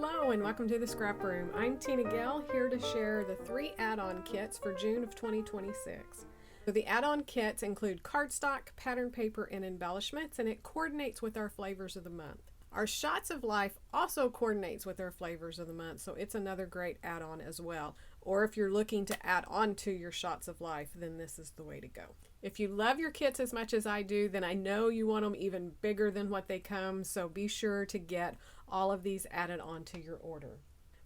Hello and welcome to the Scrap Room. I'm Tina Gale, here to share the 3 add-on kits for June of 2026. So the add-on kits include cardstock, pattern paper, and embellishments, and it coordinates with our flavors of the month. Our Shots of Life also coordinates with our flavors of the month, so it's another great add-on as well. Or if you're looking to add on to your Shots of Life, then this is the way to go. If you love your kits as much as I do, then I know you want them even bigger than what they come, so be sure to get all of these added on to your order.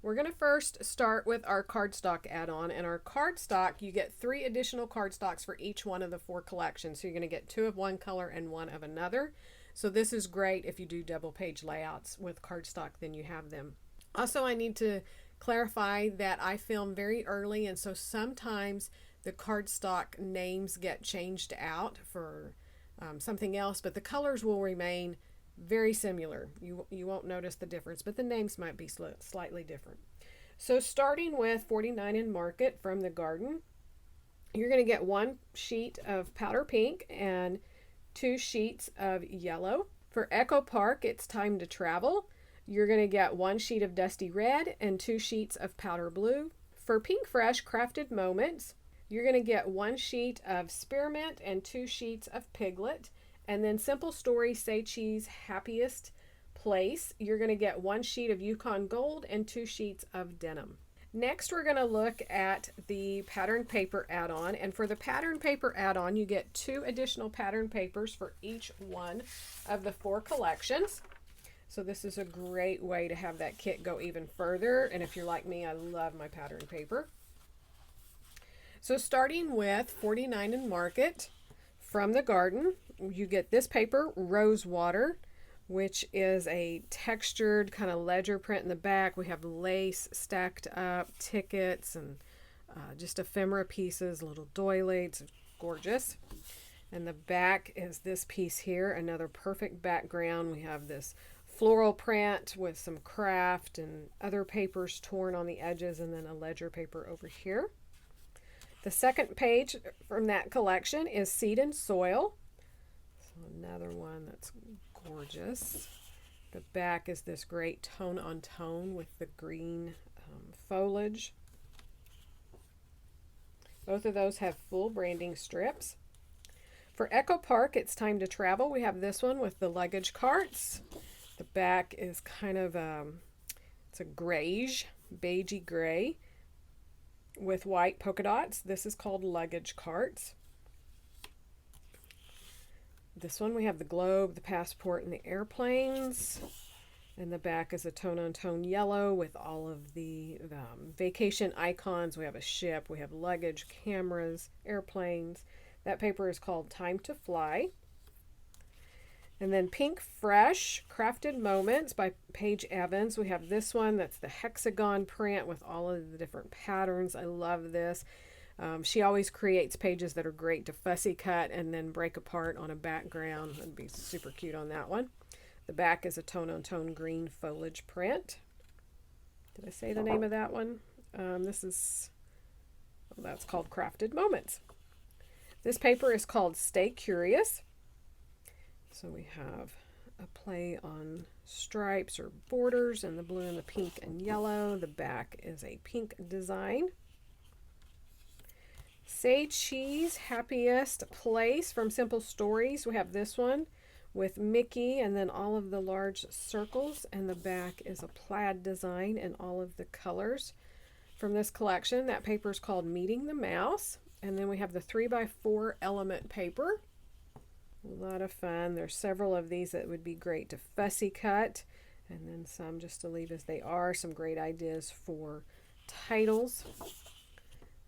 We're going to first start with our cardstock add-on, and our cardstock, you get 3 additional cardstocks for each one of the 4 collections. So you're going to get 2 of one color and 1 of another. So this is great if you do double page layouts with cardstock, then you have them. Also, I need to clarify that I film very early, and so sometimes the cardstock names get changed out for something else, but the colors will remain very similar. You won't notice the difference, but the names might be slightly different. So starting with 49 in Market from the Garden, you're going to get 1 sheet of powder pink and 2 sheets of yellow. For Echo Park, It's Time to Travel, you're going to get 1 sheet of Dusty Red and 2 sheets of powder blue. For Pink Fresh Crafted Moments, you're going to get 1 sheet of Spearmint and 2 sheets of Piglet. And then Simple Story Say Cheese Happiest Place, you're going to get 1 sheet of Yukon Gold and 2 sheets of Denim. Next, we're going to look at the pattern paper add-on. And for the pattern paper add-on, you get 2 additional pattern papers for each one of the 4 collections. So this is a great way to have that kit go even further. And if you're like me, I love my pattern paper. So starting with 49 in Market from the Garden, you get this paper, Rose Water, which is a textured kind of ledger print in the back. We have lace stacked up, tickets, and just ephemera pieces, little doilies, gorgeous. And the back is this piece here, another perfect background. We have this floral print with some craft and other papers torn on the edges, and then a ledger paper over here. The second page from that collection is Seed and Soil. So another one that's gorgeous. The back is this great tone on tone with the green foliage. Both of those have full branding strips. For Echo Park, It's Time to Travel, we have this one with the luggage carts. The back is kind of it's a grayish, beigey gray with white polka dots. This is called luggage carts. This one we have the globe, the passport, and the airplanes. And the back is a tone-on-tone yellow with all of the vacation icons. We have a ship, we have luggage, cameras, airplanes. That paper is called Time to Fly. And then Pink Fresh Crafted Moments by Paige Evans. We have this one that's the hexagon print with all of the different patterns. I love this. She always creates pages that are great to fussy cut and then break apart on a background. That'd be super cute on that one. The back is a tone-on-tone green foliage print. Did I say the name of that one? That's called Crafted Moments. This paper is called Stay Curious. So we have a play on stripes or borders and the blue and the pink and yellow. The back is a pink design. Say Cheese Happiest Place from Simple Stories. We have this one with Mickey and then all of the large circles, and the back is a plaid design and all of the colors from this collection. That paper is called Meeting the Mouse. And then we have the 3x4 element paper. A lot of fun. There's several of these that would be great to fussy cut, and then some just to leave as they are. Some great ideas for titles.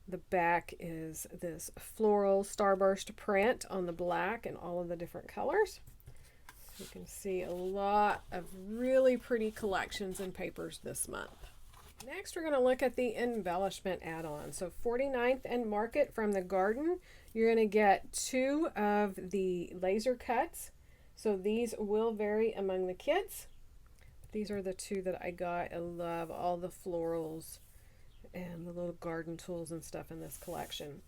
The back is this floral starburst print on the black and all of the different colors. You can see a lot of really pretty collections and papers this month. Next, we're going to look at the embellishment add-on. So 49th and Market from the Garden, you're going to get 2 of the laser cuts. So these will vary among the kits. These are the 2 that I got. I love all the florals and the little garden tools and stuff in this collection.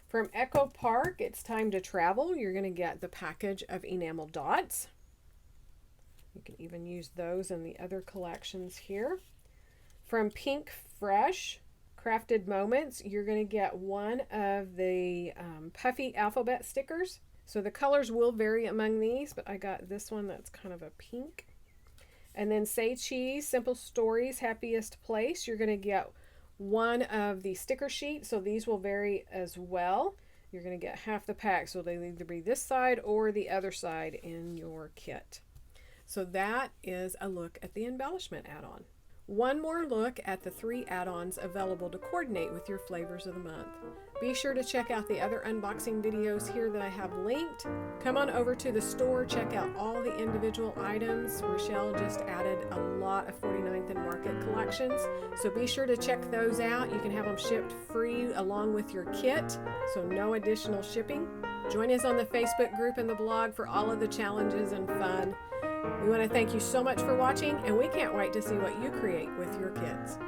From Echo Park, It's Time to Travel, you're going to get the package of enamel dots. You can even use those in the other collections here. From Pink Fresh Crafted Moments, you're going to get one of the puffy alphabet stickers. So the colors will vary among these, but I got this one that's kind of a pink. And then Say Cheese, Simple Stories, Happiest Place. You're going to get one of the sticker sheets, so these will vary as well. You're going to get half the pack, so they'll either be this side or the other side in your kit. So that is a look at the embellishment add-on. One more look at the 3 add-ons available to coordinate with your flavors of the month. Be sure to check out the other unboxing videos here that I have linked. Come on over to the store, check out all the individual items. Rochelle just added a lot of 49th and Market collections, so be sure to check those out. You can have them shipped free along with your kit, so no additional shipping. Join us on the Facebook group and the blog for all of the challenges and fun. We want to thank you so much for watching, and we can't wait to see what you create with your kids.